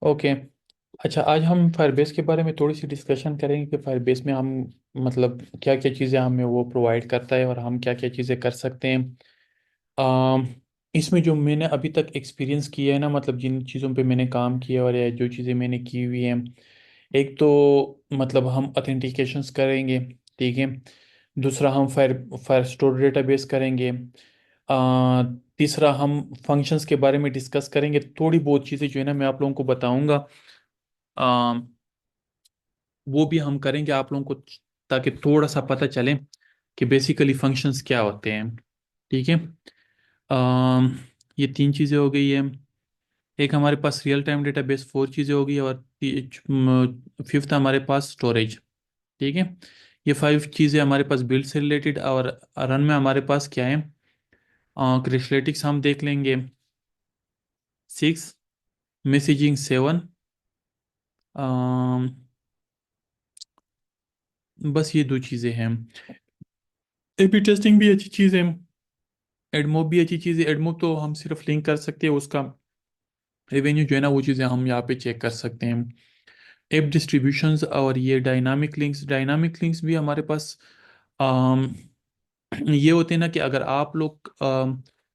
Okay. अच्छा, आज हम फायरबेस के बारे में थोड़ी सी डिस्कशन करेंगे कि फायरबेस में हम मतलब क्या क्या चीज़ें हमें वो प्रोवाइड करता है और हम क्या क्या चीज़ें कर सकते हैं। अम, इसमें जो मैंने अभी तक एक्सपीरियंस किया है ना, मतलब जिन चीज़ों पे मैंने काम किया और या जो चीज़ें मैंने की हुई हैं, एक तो मतलब हम ऑथेंटिकेशंस करेंगे। ठीक है। दूसरा हम फायर फायर स्टोर डेटाबेस करेंगे। तीसरा हम फंक्शंस के बारे में डिस्कस करेंगे। थोड़ी बहुत चीज़ें जो है ना मैं आप लोगों को बताऊंगा, वो भी हम करेंगे आप लोगों को, ताकि थोड़ा सा पता चले कि बेसिकली फंक्शंस क्या होते हैं। ठीक है। अम, ये तीन चीज़ें हो गई है। एक हमारे पास रियल टाइम डेटाबेस, फोर चीज़ें हो गई, और फिफ्थ हमारे पास स्टोरेज। ठीक है। ये फाइव चीज़ें हमारे पास बिल्ड से रिलेटेड, और रन में हमारे पास क्या है, क्रिशलेटिक्स हम देख लेंगे, सिक्स, मैसेजिंग सेवन, बस ये दो चीज़ें हैं। एपी टेस्टिंग भी अच्छी चीज़ है, एडमोब भी अच्छी चीज़ है। एडमोब तो हम सिर्फ लिंक कर सकते हैं, उसका रेवेन्यू जो है ना वो चीज़ें हम यहाँ पे चेक कर सकते हैं। ऐप डिस्ट्रीब्यूशंस और ये डायनामिक लिंक्स भी हमारे पास अम, ये होते हैं ना कि अगर आप लोग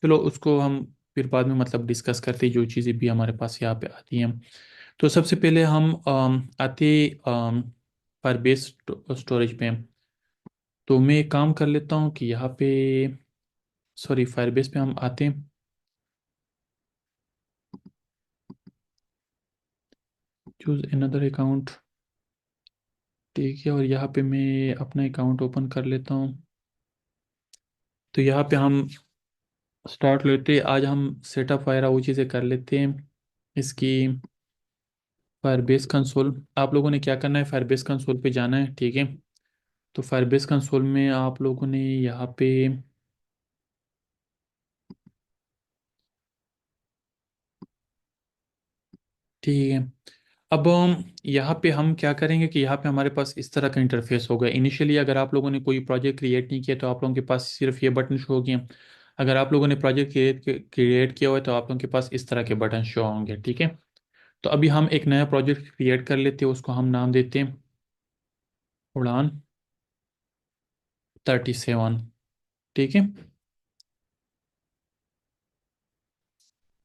चलो उसको हम फिर बाद में मतलब डिस्कस करते हैं, जो चीज़ें भी हमारे पास यहाँ पे आती हैं। तो सबसे पहले हम आते फायरबेस स्टोरेज पे। तो मैं एक काम कर लेता हूँ कि यहाँ पे, सॉरी, फायरबेस पे हम आते हैं, चूज अनदर अकाउंट। ठीक है, और यहाँ पे मैं अपना अकाउंट ओपन कर लेता हूँ। तो यहाँ पे हम स्टार्ट लेते हैं। आज हम सेटअप वगैरह वो चीज़ें कर लेते हैं इसकी। फायरबेस कंसोल, आप लोगों ने क्या करना है, फायरबेस कंसोल पे जाना है। ठीक है। तो फायरबेस कंसोल में आप लोगों ने यहाँ पे, ठीक है, अब यहाँ पे हम क्या करेंगे कि यहाँ पे हमारे पास इस तरह का इंटरफेस होगा। इनिशियली अगर आप लोगों ने कोई प्रोजेक्ट क्रिएट नहीं किया तो आप लोगों के पास सिर्फ ये बटन शो होंगे। अगर आप लोगों ने प्रोजेक्ट क्रिएट किया हुआ है तो आप लोगों के पास इस तरह के बटन शो होंगे। ठीक है। तो अभी हम एक नया प्रोजेक्ट क्रिएट कर लेते हैं, उसको हम नाम देते हैं उड़ान 37। ठीक है।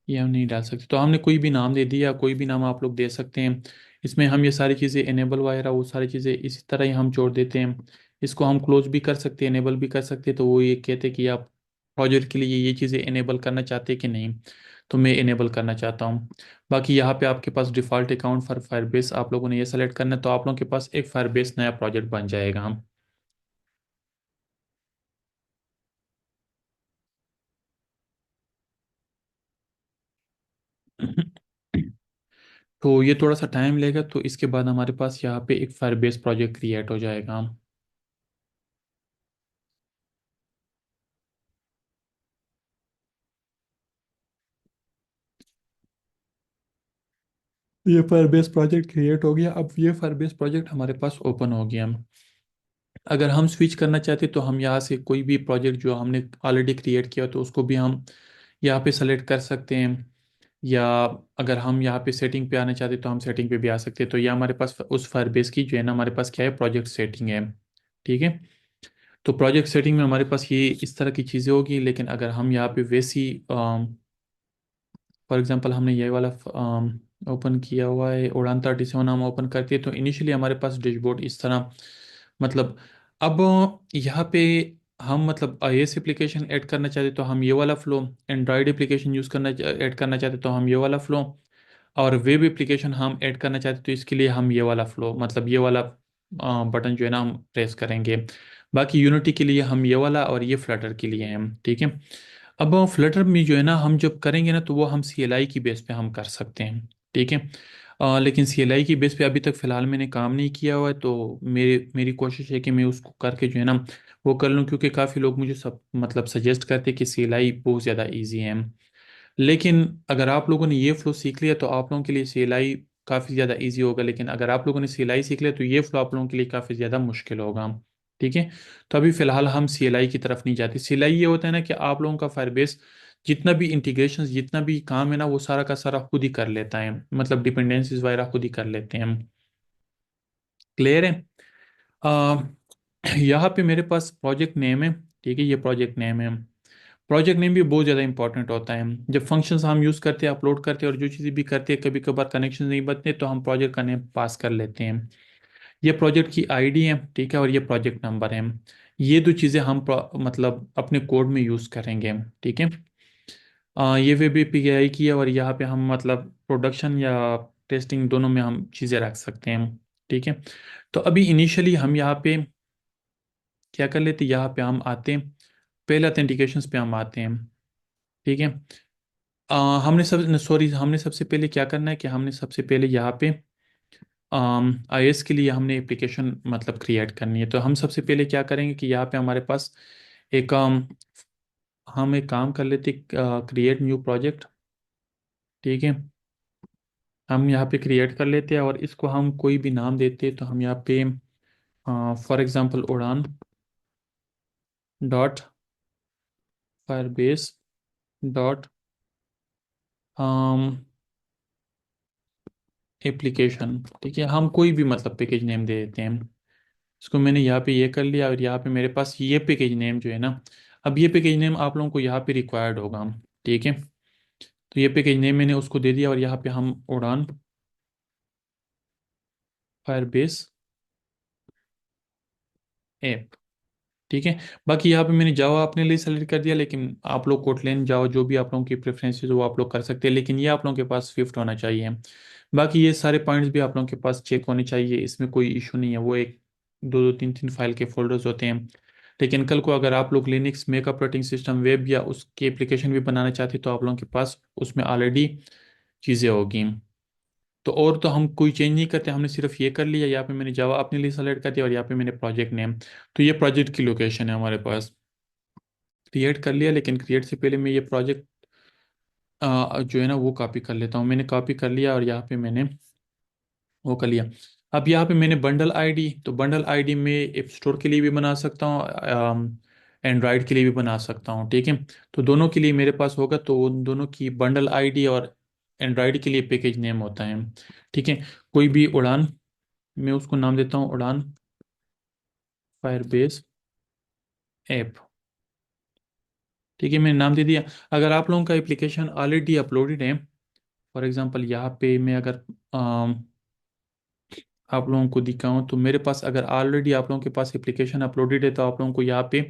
ये हम नहीं डाल सकते, तो हमने कोई भी नाम दे दिया, कोई भी नाम आप लोग दे सकते हैं। इसमें हम ये सारी चीज़ें इनेबल वगैरह वो सारी चीज़ें इसी तरह ही हम जोड़ देते हैं। इसको हम क्लोज भी कर सकते हैं, इनेबल भी कर सकते हैं। तो वो ये कहते हैं कि आप प्रोजेक्ट के लिए ये चीज़ें इनेबल करना चाहते हैं कि नहीं। तो मैं इनेबल करना चाहता हूँ। बाकी यहाँ पे आपके पास डिफ़ॉल्ट अकाउंट फॉर फायरबेस आप लोगों ने ये सेलेक्ट करना है, तो आप लोगों के पास एक फायरबेस नया प्रोजेक्ट बन जाएगा हम। तो ये थोड़ा सा टाइम लेगा, तो इसके बाद हमारे पास यहाँ पे एक फायरबेस प्रोजेक्ट क्रिएट हो जाएगा। ये फायरबेस प्रोजेक्ट क्रिएट हो गया। अब ये फायरबेस प्रोजेक्ट हमारे पास ओपन हो गया। अगर हम स्विच करना चाहते तो हम यहाँ से कोई भी प्रोजेक्ट जो हमने ऑलरेडी क्रिएट किया तो उसको भी हम यहाँ पे सेलेक्ट कर सकते हैं। या अगर हम यहाँ पे सेटिंग पे आना चाहते तो हम सेटिंग पे भी आ सकते हैं। तो ये हमारे पास उस फायरबेस की जो है ना, हमारे पास क्या है, प्रोजेक्ट सेटिंग है। ठीक है। तो प्रोजेक्ट सेटिंग में हमारे पास ये इस तरह की चीज़ें होगी। लेकिन अगर हम यहाँ पे वैसी, फॉर एग्जांपल हमने ये वाला ओपन किया हुआ है, उड़ान 37 हम ओपन करते हैं, तो इनिशियली हमारे पास डैशबोर्ड इस तरह, मतलब, अब यहाँ पे हम मतलब iOS एप्लीकेशन ऐड करना चाहते तो हम ये वाला फ्लो, एंड्रॉयड एप्लीकेशन यूज़ करना ऐड करना चाहते तो हम ये वाला फ्लो, और वेब एप्लीकेशन हम ऐड करना चाहते तो इसके लिए हम ये वाला फ्लो, मतलब ये वाला बटन जो है ना हम प्रेस करेंगे। बाकी यूनिटी के लिए हम ये वाला, और ये फ्लटर के लिए हम, ठीक है। अब फ्लटर में जो है ना हम जब करेंगे ना तो वो हम CLI की बेस पे हम कर सकते हैं। ठीक है। लेकिन CLI की बेस पे अभी तक फ़िलहाल मैंने काम नहीं किया हुआ है, तो मेरी कोशिश है कि मैं उसको करके जो है ना वो कर लूँ, क्योंकि काफ़ी लोग मुझे सब मतलब सजेस्ट करते हैं कि CLI बहुत ज़्यादा ईजी है। लेकिन अगर आप लोगों ने ये फ्लो सीख लिया तो आप लोगों के लिए CLI काफ़ी ज़्यादा इजी होगा। लेकिन अगर आप लोगों ने CLI सीख लिया तो ये फ्लो आप लोगों के लिए काफ़ी ज़्यादा मुश्किल होगा। ठीक है। तो अभी फ़िलहाल हम CLI की तरफ नहीं जाते। CLI ये होता है ना कि आप लोगों का फायरबेस जितना भी इंटीग्रेशन, जितना भी काम है ना, वो सारा का सारा खुद ही कर लेता है, मतलब डिपेंडेंसीज वगैरह खुद ही कर लेते हैं हम। क्लियर है? आ, यहाँ पे मेरे पास प्रोजेक्ट नेम है। ठीक है, ये प्रोजेक्ट नेम है। प्रोजेक्ट नेम भी बहुत ज़्यादा इंपॉर्टेंट होता है। जब फंक्शंस हम यूज़ करते हैं, अपलोड करते हैं और जो चीज़ें भी करते हैं, कभी कभार कनेक्शन नहीं बनते तो हम प्रोजेक्ट का नेम पास कर लेते हैं। ये प्रोजेक्ट की आईडी है, ठीक है, और ये प्रोजेक्ट नंबर है। ये दो चीज़ें हम मतलब अपने कोड में यूज़ करेंगे। ठीक है। ये वेब एपीआई की है, और यहाँ पे हम मतलब प्रोडक्शन या टेस्टिंग दोनों में हम चीज़ें रख सकते हैं। ठीक है। तो अभी इनिशियली हम यहाँ पे क्या कर लेते हैं, यहाँ पे हम आते हैं, पहले ऑथेंटिकेशंस पे हम आते हैं। ठीक है। हमने सब सॉरी हमने सबसे पहले क्या करना है कि हमने सबसे पहले यहाँ पे आईएएस के लिए हमने एप्लीकेशन मतलब क्रिएट करनी है। तो हम सबसे पहले क्या करेंगे कि यहाँ पे हमारे पास एक हम एक काम कर लेते, क्रिएट न्यू प्रोजेक्ट। ठीक है। हम यहाँ पे क्रिएट कर लेते हैं और इसको हम कोई भी नाम देते हैं। तो हम यहाँ पे फॉर एग्जांपल उड़ान डॉट फायरबेस डॉट एप्लीकेशन। ठीक है, हम कोई भी मतलब पैकेज नेम दे देते हैं। इसको मैंने यहाँ पे ये कर लिया, और यहाँ पे मेरे पास ये पैकेज नेम जो है ना, अब ये पैकेज नेम आप लोगों को यहाँ पे रिक्वायर्ड होगा। ठीक है। तो ये पैकेज नेम मैंने उसको दे दिया, और यहाँ पे हम उड़ान फायरबेस ऐप। ठीक है। बाकी यहाँ पे मैंने जावा अपने लिए सेलेक्ट कर दिया, लेकिन आप लोग कोटलेन जावा जो भी आप लोगों की प्रेफरेंसेस वो आप लोग कर सकते हैं, लेकिन ये आप लोगों के पास स्विफ्ट होना चाहिए। बाकी ये सारे पॉइंट्स भी आप लोगों के पास चेक होने चाहिए, इसमें कोई इशू नहीं है। वो एक दो दो तीन तीन फाइल के फोल्डर्स होते हैं। लेकिन कल को अगर आप लोग Linux make operating system web या उसकी एप्लीकेशन भी बनाना चाहते हैं, तो आप लोगों के पास उसमें ऑलरेडी चीज़ें होगी। तो और तो हम कोई चेंज नहीं करते, हमने सिर्फ ये कर लिया, यहाँ पे मैंने जावा अपने लिए सेलेक्ट कर दिया, और यहाँ पे मैंने प्रोजेक्ट नेम। तो ये प्रोजेक्ट की लोकेशन है हमारे पास। क्रिएट कर लिया, लेकिन क्रिएट से पहले मैं ये प्रोजेक्ट जो है ना वो कॉपी कर लेता हूँ। मैंने कॉपी कर लिया, और यहाँ पे मैंने वो कर लिया। अब यहाँ पे मैंने बंडल आईडी, तो बंडल आईडी में ऐप स्टोर के लिए भी बना सकता हूँ, एंड्रॉयड के लिए भी बना सकता हूँ। ठीक है। तो दोनों के लिए मेरे पास होगा, तो उन दोनों की बंडल आईडी और एंड्रॉयड के लिए पैकेज नेम होता है। ठीक है। कोई भी उड़ान, मैं उसको नाम देता हूँ उड़ान फायरबेस ऐप। ठीक है, मैंने नाम दे दिया। अगर आप लोगों का एप्लीकेशन ऑलरेडी अपलोडेड है, फॉर एग्जांपल यहाँ पे मैं अगर आप लोगों को दिखाऊं, तो मेरे पास अगर ऑलरेडी आप लोगों के पास एप्लीकेशन अपलोडेड है, तो आप लोगों को यहाँ पे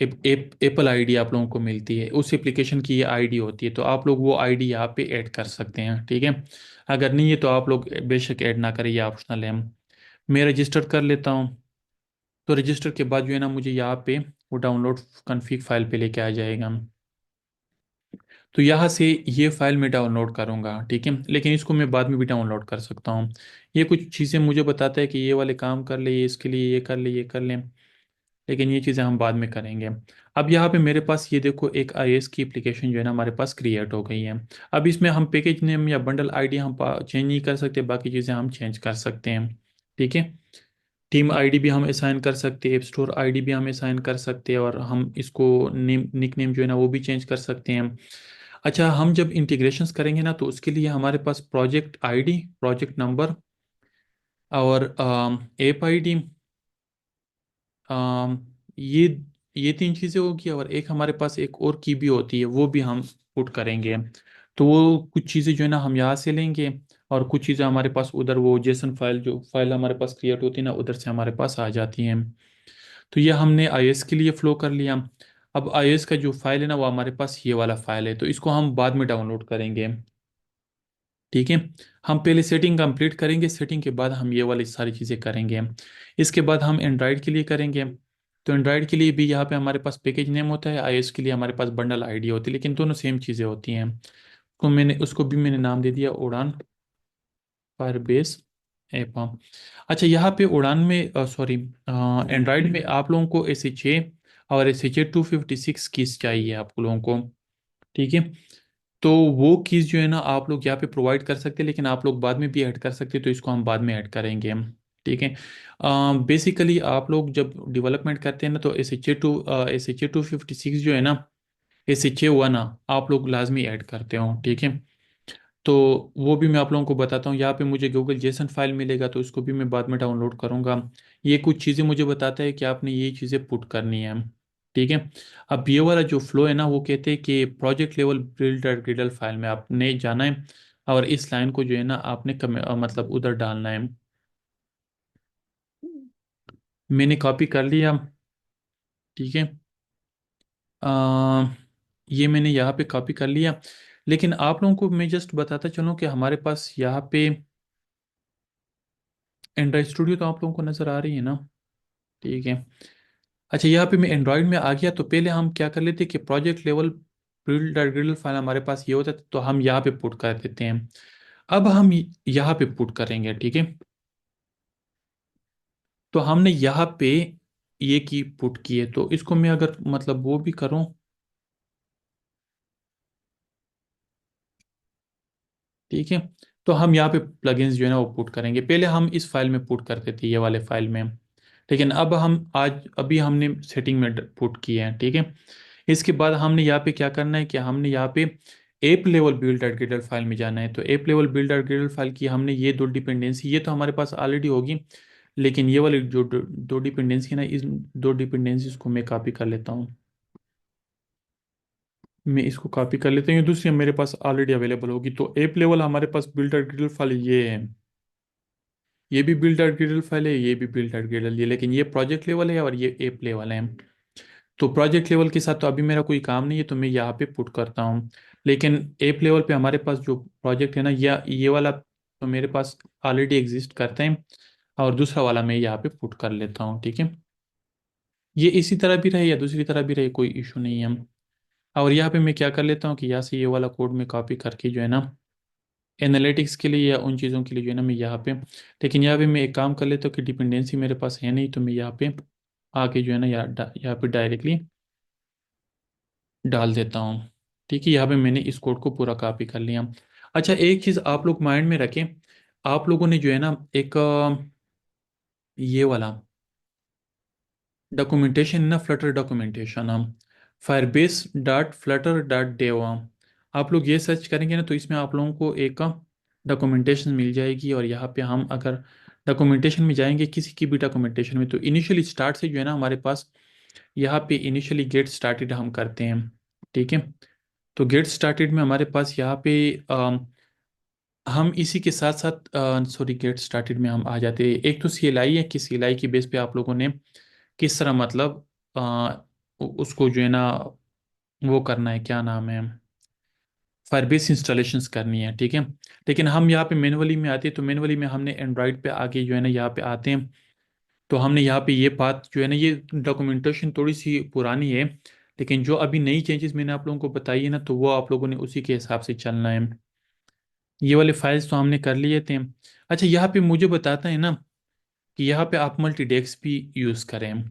एप्पल आईडी आप लोगों को मिलती है, उस एप्लीकेशन की ये आईडी होती है। तो आप लोग वो आईडी यहाँ पे ऐड कर सकते हैं। ठीक है। अगर नहीं है तो आप लोग बेशक ऐड ना करें, ये ऑप्शनल है। मैं रजिस्टर कर लेता हूँ। तो रजिस्टर के बाद जो है ना, मुझे यहाँ पे वो डाउनलोड कन्फिग फाइल पे लेके आ जाएगा। तो यहाँ से ये फाइल मैं डाउनलोड करूँगा। ठीक है, लेकिन इसको मैं बाद में भी डाउनलोड कर सकता हूँ। ये कुछ चीज़ें मुझे बताता है कि ये वाले काम कर ले, ये इसके लिए ये कर ले, ये कर ले, लेकिन ये चीज़ें हम बाद में करेंगे। अब यहाँ पे मेरे पास ये देखो, एक आईएएस की एप्लीकेशन जो है ना हमारे पास क्रिएट हो गई है। अब इसमें हम पैकेज नेम या बंडल आईडी हम चेंज नहीं कर सकते, बाकी चीज़ें हम चेंज कर सकते हैं। ठीक है। टीम आईडी भी हम असाइन कर सकते हैं, ऐप स्टोर आईडी भी हम असाइन कर सकते हैं, और हम इसको नेम निक नेम जो है ना वो भी चेंज कर सकते हैं। अच्छा, हम जब इंटीग्रेशंस करेंगे ना, तो उसके लिए हमारे पास प्रोजेक्ट आईडी, प्रोजेक्ट नंबर और ऐप आईडी, ये तीन चीज़ें होगी, और एक हमारे पास एक और की भी होती है, वो भी हम पुट करेंगे। तो वो कुछ चीज़ें जो है ना हम यहाँ से लेंगे, और कुछ चीज़ें हमारे पास उधर वो जेसन फाइल, जो फाइल हमारे पास क्रिएट होती है ना, उधर से हमारे पास आ जाती हैं। तो ये हमने आईएएस के लिए फ्लो कर लिया। अब आईएएस का जो फाइल है ना, वो हमारे पास ये वाला फाइल है, तो इसको हम बाद में डाउनलोड करेंगे। ठीक है। हम पहले सेटिंग कंप्लीट करेंगे, सेटिंग के बाद हम ये वाली सारी चीज़ें करेंगे। इसके बाद हम एंड्रॉयड के लिए करेंगे। तो एंड्रॉयड के लिए भी यहाँ पे हमारे पास पैकेज नेम होता है, आईएस के लिए हमारे पास बंडल आईडी होती है, लेकिन दोनों सेम चीज़ें होती हैं। तो मैंने उसको भी मैंने नाम दे दिया उड़ान फायरबेस ऐप। अच्छा, यहाँ पे उड़ान में सॉरी एंड्रॉयड में आप लोगों को SHA और SHA 256 कीज चाहिए आप लोगों को। ठीक है। तो वो कीज़ जो है ना आप लोग यहाँ पे प्रोवाइड कर सकते हैं, लेकिन आप लोग बाद में भी ऐड कर सकते हैं, तो इसको हम बाद में ऐड करेंगे हम। ठीक है। बेसिकली आप लोग जब डेवलपमेंट करते हैं ना, तो SHA 256 जो है ना, SHA हुआ ना, आप लोग लाजमी ऐड करते हो, ठीक है। तो वो भी मैं आप लोगों को बताता हूँ। यहाँ पे मुझे गूगल जेसन फाइल मिलेगा, तो इसको भी मैं बाद में डाउनलोड करूँगा। ये कुछ चीज़ें मुझे बताता है कि आपने ये चीज़ें पुट करनी है, ठीक है। अब ये वाला जो फ्लो है ना, वो कहते हैं कि प्रोजेक्ट लेवल बिल्डर ग्रिडल फाइल में आपने जाना है, और इस लाइन को जो है ना आपने मतलब उधर डालना है। मैंने कॉपी कर लिया, ठीक है। आ, ये मैंने यहाँ पे कॉपी कर लिया। लेकिन आप लोगों को मैं जस्ट बताता चलूँ कि हमारे पास यहाँ पे एंड्रॉइड स्टूडियो तो आप लोगों को नज़र आ रही है ना, ठीक है। अच्छा, यहाँ पे मैं एंड्रॉइड में आ गया, तो पहले हम क्या कर लेते कि प्रोजेक्ट लेवल बिल्ड फाइल हमारे पास ये होता है, तो हम यहाँ पे पुट कर देते हैं। अब हम यहाँ पे पुट करेंगे, ठीक है। तो हमने यहाँ पे ये की पुट की है, तो इसको मैं अगर मतलब वो भी करूँ, ठीक है। तो हम यहाँ पे प्लगइन्स जो है ना वो पुट करेंगे। पहले हम इस फाइल में पुट करते थे, ये वाले फाइल में, लेकिन अब हम आज अभी हमने सेटिंग में पुट किए हैं, ठीक है। इसके बाद हमने यहाँ पे क्या करना है कि हमने यहाँ पे app level build dot ग्रिडल file में जाना है। तो app level build dot ग्रिडल file की हमने ये दो डिपेंडेंसी, ये तो हमारे पास ऑलरेडी होगी, लेकिन ये वाली जो दो डिपेंडेंसी है ना, इस दो डिपेंडेंसीज को मैं कॉपी कर लेता हूँ। मैं इसको कॉपी कर लेता हूँ, ये दूसरी मेरे पास ऑलरेडी अवेलेबल होगी। तो एप लेवल हमारे पास बिल्ड डॉट ग्रिडल फाइल ये है, ये भी बिल्ड डॉट ग्रिडल फाइल है, ये भी बिल्ड डॉट ग्रिडल, ये लेकिन ये प्रोजेक्ट लेवल है और ये एप लेवल है। तो प्रोजेक्ट लेवल के साथ तो अभी मेरा कोई काम नहीं है, तो मैं यहाँ पे पुट करता हूँ। लेकिन एप लेवल पे हमारे पास जो प्रोजेक्ट है ना, या ये वाला तो मेरे पास ऑलरेडी एग्जिस्ट करते हैं, और दूसरा वाला मैं यहाँ पे पुट कर लेता हूँ, ठीक है। ये इसी तरह भी रहे या दूसरी तरह भी रहे, कोई इशू नहीं है। और यहाँ पे मैं क्या कर लेता हूँ कि यहाँ से ये वाला कोड में कॉपी करके जो है ना, एनालिटिक्स के लिए या उन चीज़ों के लिए जो है ना मैं यहाँ पे, लेकिन यहाँ पे मैं एक काम कर लेता हूँ कि डिपेंडेंसी मेरे पास है नहीं, तो मैं यहाँ पे आके जो है ना यहाँ पे डायरेक्टली डाल देता हूँ, ठीक है। यहाँ पे मैंने इस कोड को पूरा कॉपी कर लिया। अच्छा, एक चीज़ आप लोग माइंड में रखें, आप लोगों ने जो है ना एक ये वाला डॉक्यूमेंटेशन ना, फ्लटर डॉक्यूमेंटेशन, हम Firebase dot Flutter dot dev, आप लोग ये सर्च करेंगे ना, तो इसमें आप लोगों को एक डॉक्यूमेंटेशन मिल जाएगी। और यहाँ पे हम अगर डॉक्यूमेंटेशन में जाएंगे, किसी की भी डॉक्यूमेंटेशन में, तो इनिशियली स्टार्ट से जो है ना हमारे पास यहाँ पे इनिशियली गेट स्टार्टेड हम करते हैं, ठीक है। तो गेट स्टार्टेड में हमारे पास यहाँ पे हम इसी के साथ साथ सॉरी, गेट स्टार्टेड में हम आ जाते हैं। एक तो CLI है कि CLI की बेस पे आप लोगों ने किस तरह मतलब उसको जो है ना वो करना है, क्या नाम है, फायरबेस इंस्टॉलेशंस करनी है, ठीक है। लेकिन हम यहाँ पे मैनुअली में आते हैं, तो मैनुअली में हमने एंड्रॉयड पे आके जो है ना यहाँ पे आते हैं। तो हमने यहाँ पे ये बात जो है ना, ये डॉक्यूमेंटेशन थोड़ी सी पुरानी है, लेकिन जो अभी नई चेंजेस मैंने आप लोगों को बताई है ना, तो वो आप लोगों ने उसी के हिसाब से चलना है। ये वाले फाइल्स तो हमने कर लिए थे। अच्छा, यहाँ पे मुझे बताता है ना कि यहाँ पे आप मल्टीडेस्क भी यूज़ करें।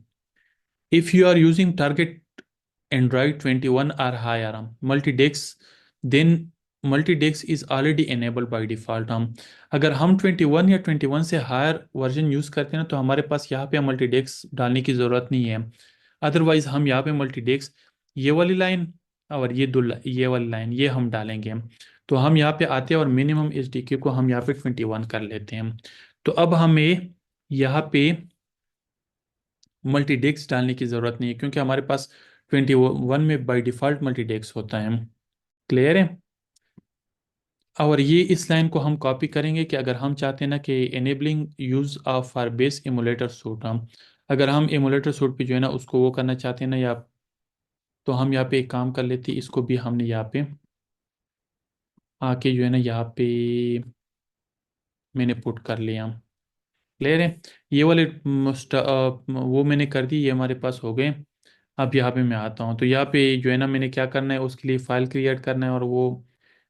If you are using target Android 21 or higher, multi-dex, then multi-dex is already enabled by default। हम अगर हम 21 या 21 से हायर वर्जन यूज़ करते हैं ना, तो हमारे पास यहाँ पे मल्टीडेक्स डालने की ज़रूरत नहीं है। अदरवाइज हम यहाँ पे मल्टीडेक्स, ये वाली लाइन और ये वाली लाइन ये हम डालेंगे। तो हम यहाँ पे आते हैं और मिनिमम SDK को हम यहाँ पे 21 कर लेते हैं। तो अब हमें यहाँ पे मल्टीडेस्क डालने की ज़रूरत नहीं है, क्योंकि हमारे पास 21 में बाय डिफ़ॉल्ट मल्टीडेस्क होता है। क्लियर है। और ये इस लाइन को हम कॉपी करेंगे कि अगर हम चाहते हैं ना कि enabling use of Firebase emulator suit, हम अगर हम एमुलेटर सूट पे जो है ना उसको वो करना चाहते हैं ना, या तो हम यहाँ पे एक काम कर लेते हैं, इसको भी हमने यहाँ पे आके जो है ना यहाँ पे मैंने पुट कर लिया। क्लियर है। ये वाले वो मैंने कर दी, ये हमारे पास हो गए। अब यहाँ पे मैं आता हूँ, तो यहाँ पे जो है ना मैंने क्या करना है, उसके लिए फ़ाइल क्रिएट करना है, और वो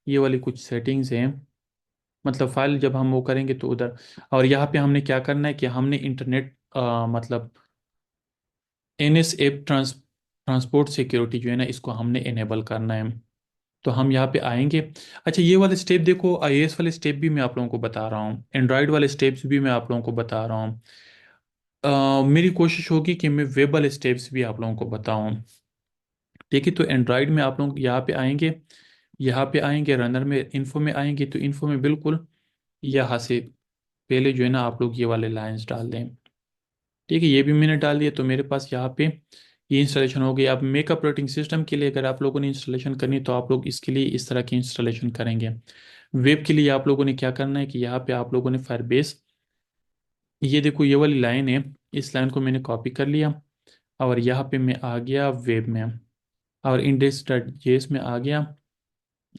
ये वाली कुछ सेटिंग्स हैं, मतलब फ़ाइल जब हम वो करेंगे तो उधर। और यहाँ पे हमने क्या करना है कि हमने इंटरनेट मतलब NS ऐप ट्रांसपोर्ट सिक्योरिटी जो है ना, इसको हमने इनेबल करना है। तो हम यहाँ पे आएंगे। अच्छा, ये वाले स्टेप देखो, iOS वाले स्टेप भी मैं आप लोगों को बता रहा हूँ, एंड्रॉयड वाले स्टेप्स भी मैं आप लोगों को बता रहा हूँ। मेरी कोशिश होगी कि मैं वेब वाले स्टेप्स भी आप लोगों को बताऊं, ठीक है, तो एंड्रॉयड में आप लोग यहाँ पे आएंगे रनर में, इन्फो में आएंगे, तो इन्फो में बिल्कुल यहाँ से पहले जो है ना आप लोग ये वाले लाइंस डाल दें। ठीक है, ये भी मैंने डाल दिया, तो मेरे पास यहाँ पे ये इंस्टॉलेशन हो गई। अब मेक ऑपरेटिंग सिस्टम के लिए अगर आप लोगों ने इंस्टॉलेशन करनी तो आप लोग इसके लिए इस तरह की इंस्टॉलेशन करेंगे। वेब के लिए आप लोगों ने क्या करना है कि यहाँ पे आप लोगों ने फायरबेस, ये देखो ये वाली लाइन है, इस लाइन को मैंने कॉपी कर लिया और यहाँ पे मैं आ गया वेब में और इंडेक्स डॉट जेएस में आ गया।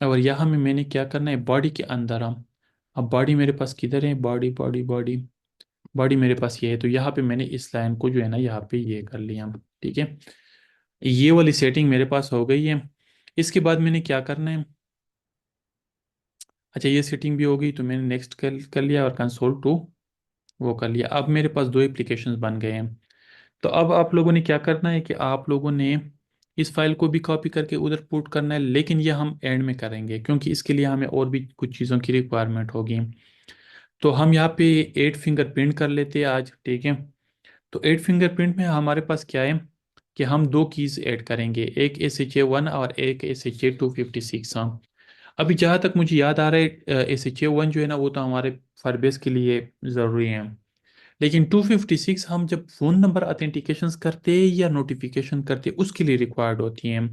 और यहाँ में मैंने क्या करना है, बॉडी के अंदर हम, अब बॉडी मेरे पास किधर है, बॉडी बॉडी बॉडी, बॉडी मेरे पास ये है, तो यहाँ पे मैंने इस लाइन को जो है ना यहाँ पे ये कर लिया। ठीक है, ये वाली सेटिंग मेरे पास हो गई है। इसके बाद मैंने क्या करना है, अच्छा ये सेटिंग भी हो गई, तो मैंने नेक्स्ट कर लिया और कंसोल टू वो कर लिया। अब मेरे पास दो एप्लीकेशंस बन गए हैं। तो अब आप लोगों ने क्या करना है कि आप लोगों ने इस फाइल को भी कॉपी करके उधर पुट करना है, लेकिन ये हम एंड में करेंगे क्योंकि इसके लिए हमें और भी कुछ चीज़ों की रिक्वायरमेंट होगी। तो हम यहाँ पे 8 फिंगरप्रिंट कर लेते हैं आज। ठीक है, तो 8 फिंगरप्रिंट में हमारे पास क्या है कि हम दो कीज़ ऐड करेंगे, एक SHA-1 और एक SHA-256। हाँ, अभी जहाँ तक मुझे याद आ रहा है SHA-1 जो है ना वो तो हमारे फायरबेस के लिए ज़रूरी है, लेकिन 256 हम जब फ़ोन नंबर ऑथेंटिकेशन करते हैं या नोटिफिकेशन करते हैं उसके लिए रिक्वायर्ड होती है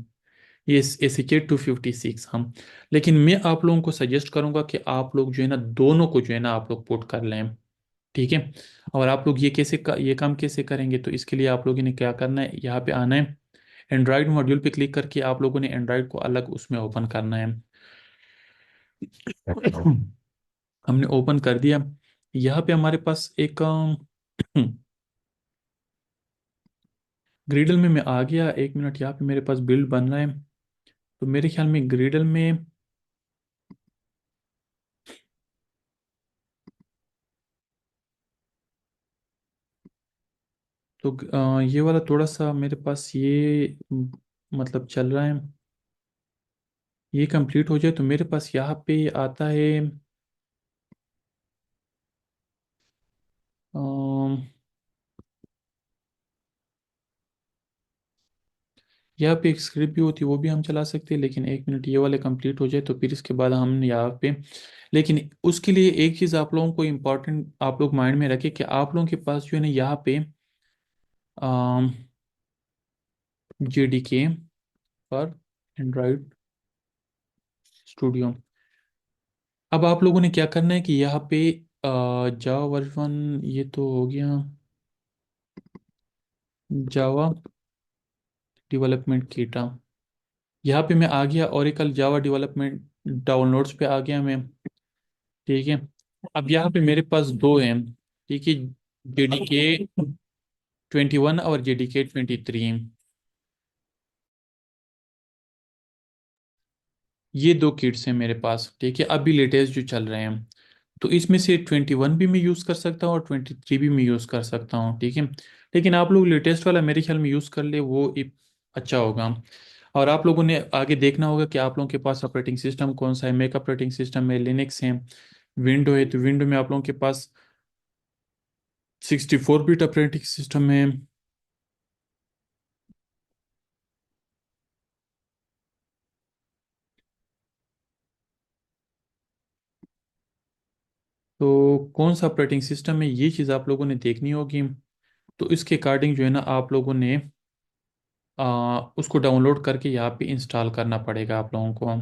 ये SHA-256 हम। लेकिन मैं आप लोगों को सजेस्ट करूंगा कि आप लोग जो है ना दोनों को जो है ना आप लोग पोर्ट कर लें। ठीक है, और आप लोग ये काम कैसे करेंगे, तो इसके लिए आप लोगों ने क्या करना है, यहाँ पे आना है, एंड्रॉयड मॉड्यूल पे क्लिक करके आप लोगों ने एंड्रॉयड को अलग उसमें ओपन करना है। हमने ओपन कर दिया। यहाँ पे हमारे पास एक ग्रीडल में मैं आ गया, 1 मिनट, यहाँ पे मेरे पास बिल्ड बन रहा है। तो मेरे ख्याल में ग्रीडल में तो ये वाला थोड़ा सा मेरे पास ये मतलब चल रहा है, ये कंप्लीट हो जाए तो मेरे पास यहाँ पे आता है अम, यहाँ पे एक स्क्रिप्ट भी होती है वो भी हम चला सकते हैं, लेकिन 1 मिनट ये वाले कंप्लीट हो जाए तो फिर इसके बाद हम यहाँ पे, लेकिन उसके लिए एक चीज़ आप लोगों को इम्पोर्टेंट आप लोग माइंड में रखें कि आप लोगों के पास जो है ना यहाँ पे JDK पर एंड्रॉयड स्टूडियो। अब आप लोगों ने क्या करना है कि यहाँ पे जावा वर्जन ये तो हो गया, जावा डेवलपमेंट कीटा, यहाँ पे मैं आ गया, ओरेकल जावा डेवलपमेंट डाउनलोड्स पे आ गया मैं। ठीक है, अब यहाँ पे मेरे पास दो हैं। ठीक है, JDK 21 और JDK 23, ये दो किट्स हैं मेरे पास। ठीक है, अभी लेटेस्ट जो चल रहे हैं, तो इसमें से 21 भी मैं यूज़ कर सकता हूँ और 23 भी मैं यूज़ कर सकता हूँ। ठीक है, लेकिन आप लोग लेटेस्ट वाला मेरे ख्याल में यूज़ कर ले, वो अच्छा होगा। और आप लोगों ने आगे देखना होगा कि आप लोगों के पास ऑपरेटिंग सिस्टम कौन सा है, मैक ऑपरेटिंग सिस्टम है, लिनक्स है, विंडो है, तो विंडो में आप लोगों के पास 64 बिट ऑपरेटिंग सिस्टम है। तो कौन सा ऑपरेटिंग सिस्टम है ये चीज़ आप लोगों ने देखनी होगी। तो इसके अकॉर्डिंग जो है ना आप लोगों ने उसको डाउनलोड करके यहाँ पे इंस्टॉल करना पड़ेगा आप लोगों को।